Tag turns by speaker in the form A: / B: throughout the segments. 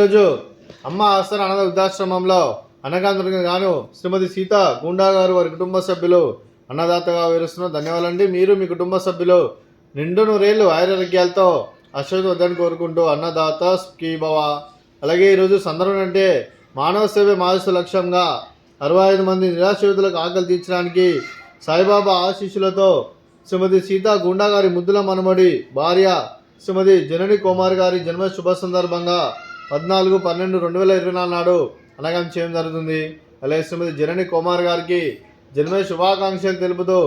A: ఈరోజు అమ్మ ఆసర అనాథ వృద్ధాశ్రమంలో అన్నగాంధ్రకు గాను శ్రీమతి సీత గుండా గారు వారి కుటుంబ సభ్యులు అన్నదాతగా వివరిస్తున్నారు. ధన్యవాదాలండి. మీరు మీ కుటుంబ సభ్యులు నిండు నూరేళ్లు ఆయురారోగ్యాలతో అశ్వద్దని కోరుకుంటూ అన్నదాత సుఖీభవ. అలాగే ఈరోజు సందర్భం అంటే మానవ సేవ మానవ లక్ష్యంగా 65 మంది నిరాశ్రితులకు ఆకలి తీర్చడానికి సాయిబాబా ఆశీస్సులతో శ్రీమతి సీత గుండా గారి ముద్దుల మనమడి భార్య శ్రీమతి జనని కుమార్ గారి జన్మ శుభ సందర్భంగా 14/12/2024 నాడు అన్నదానం చేయడం జరుగుతుంది. అలాగే శ్రీమతి జనని కుమార్ గారికి జన్మ శుభాకాంక్షలు తెలుపుతూ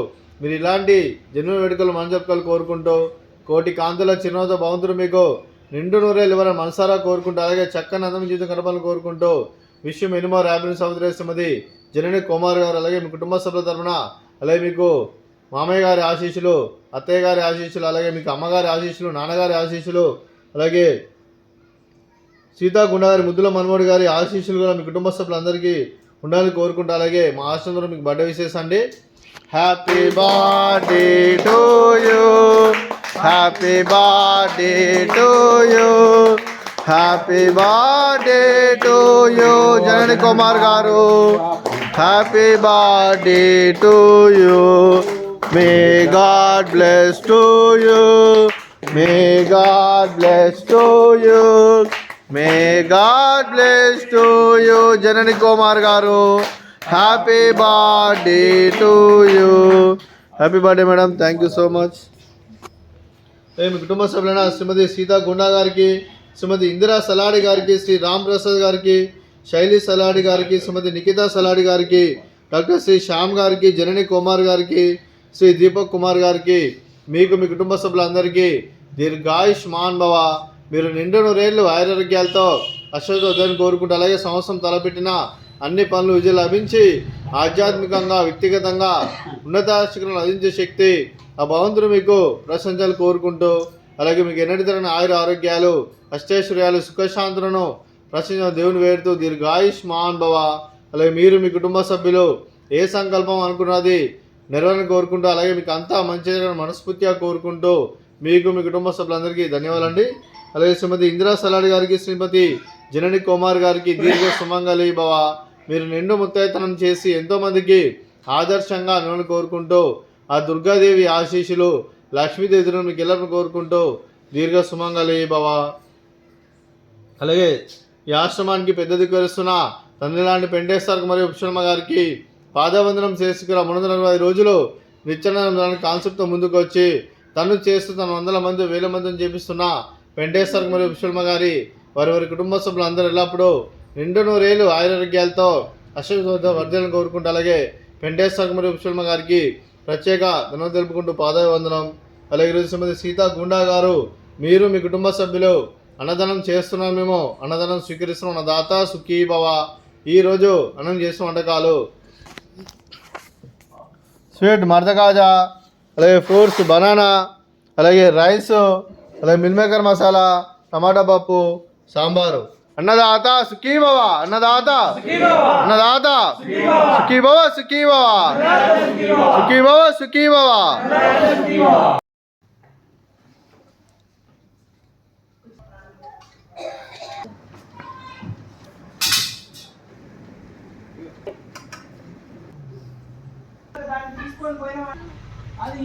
A: మీరు ఇలాంటి జన్మ వేడుకలు మనజెప్పుకలు కోరుకుంటూ కోటి కాంతుల చిరునవ్వుతో భగవంతుడు మీకు నిండు నూరేళ్ళు ఇవ్వాలని మనసారా కోరుకుంటూ అలాగే చక్కని అందం జీవితం గడపాలని కోరుకుంటూ విషయం ఎనిమో ర్యాబిన్ సహోదరి శ్రీమతి జనని కుమార్ గారు అలాగే మీ కుటుంబ సభ్యుల తరఫున అలాగే మీకు మామయ్య గారి ఆశీస్సులు, అత్తయ్య గారి ఆశీస్సులు, అలాగే మీకు అమ్మగారి ఆశీస్సులు, నాన్నగారి ఆశీస్సులు, అలాగే సీతా గుండా గారి ముద్దుల మనమోడి గారి ఆశీస్సులు కూడా మీ కుటుంబ సభ్యులందరికీ ఉండాలని కోరుకుంటా. అలాగే మా ఆశ్రమంలో మీకు బర్త్డే విషెస్ అండి. Happy birthday to you, happy birthday to you, happy birthday to you Janani Kumar గారు. Happy birthday to you. May God bless to you. May God bless to you. May God bless to you. Janani Kumar garu. Happy birthday to you. Happy birthday madam. Thank you so much. మీ కుటుంబ సభ్యులైన శ్రీమతి సీతా గుండా గారికి, శ్రీమతి ఇందిరా సలాడి గారికి, శ్రీ రామ్ ప్రసాద్ గారికి, శైలి సలాడి గారికి, శ్రీమతి నిఖితా సలాడి గారికి, doctor Shri Shyam గారికి, జనని కుమార్ గారికి, శ్రీ దీపక్ కుమార్ గారికి, మీకు మీ కుటుంబ సభ్యులందరికీ దీర్ఘాయుష్మాన్ భవ. మీరు నిండు నూరేళ్లు ఆయురారోగ్యాలతో అశ్వద్దని కోరుకుంటూ అలాగే సంవత్సరం తలపెట్టిన అన్ని పనులు విజయం లభించి ఆధ్యాత్మికంగా వ్యక్తిగతంగా ఉన్నత శిఖరాలను అందించే శక్తి ఆ భగవంతుడు మీకు ప్రశంసలు కోరుకుంటూ అలాగే మీకు ఎన్నటి తరగని ఆయుర ఆరోగ్యాలు, అష్టైశ్వర్యాలు, సుఖశాంతులను ప్రశంస దేవుని వేడుతూ దీర్ఘాయుష్మాన్ భవ. అలాగే మీరు మీ కుటుంబ సభ్యులు ఏ సంకల్పం అనుకున్నది నెరవేరని కోరుకుంటూ అలాగే మీకు అంతా మంచి మనస్ఫూర్తిగా కోరుకుంటూ మీకు మీ కుటుంబ సభ్యులందరికీ ధన్యవాదాలండి. అలాగే శ్రీమతి ఇందిరా సలాడి గారికి, శ్రీమతి జనని కుమార్ గారికి దీర్ఘ సుమంగళి భవ. మీరు నిండు ముత్తైతనం చేసి ఎంతోమందికి ఆదర్శంగా నిలవని కోరుకుంటూ ఆ దుర్గాదేవి ఆశీస్సులు, లక్ష్మీదేవి మీకు ఎల్లరిని కోరుకుంటూ దీర్ఘ సుమంగళి భవ. అలాగే ఈ ఆశ్రమానికి పెద్ద దిక్కువరుస్తున్న తండ్రి లాంటి పెంటేశ్వర్ మరియు ఉపశర్మ గారికి పాదవందనం చేసుకున్న 340 రోజులు నిత్యానంద కాన్సెప్ట్తో ముందుకు వచ్చి తను చేస్తూ తన 100 మంది 1000 మందిని చేపిస్తున్న వెంకటేశ్వర్ మరియు విశ్వమ్మ గారి వారి కుటుంబ సభ్యులు అందరూ ఎల్లప్పుడూ నిండు నూరేళ్లు ఆయురారోగ్యాలతో వర్ధలను కోరుకుంటూ అలాగే వెంకటేశ్వర్ మరియు విశ్వమ్మ గారికి ప్రత్యేక ధన్యవాదాలు తెలుపుకుంటూ పాదవందనం. అలాగే ఈరోజు శ్రీమతి సీతా గుండా గారు, మీరు మీ కుటుంబ సభ్యులు అన్నదానం చేస్తున్నాం, మేము అన్నదానం స్వీకరిస్తున్నాం. అన్నదాత సుఖీ భవ. ఈరోజు అన్నం చేసిన వంటకాలు స్వీట్ మర్దకాజా, అలాగే ఫ్రూట్స్ బనానా, అలాగే రైస్, అలాగే మిల్ మేకర్ మసాలా, టమాటా పప్పు, సాంబారు. అన్నదాత సుఖీ భవ, అన్నదాత అన్నదాత సుఖీ భవ, సుఖీ భవ, సుఖీ భవ, సుఖీ భవ. అది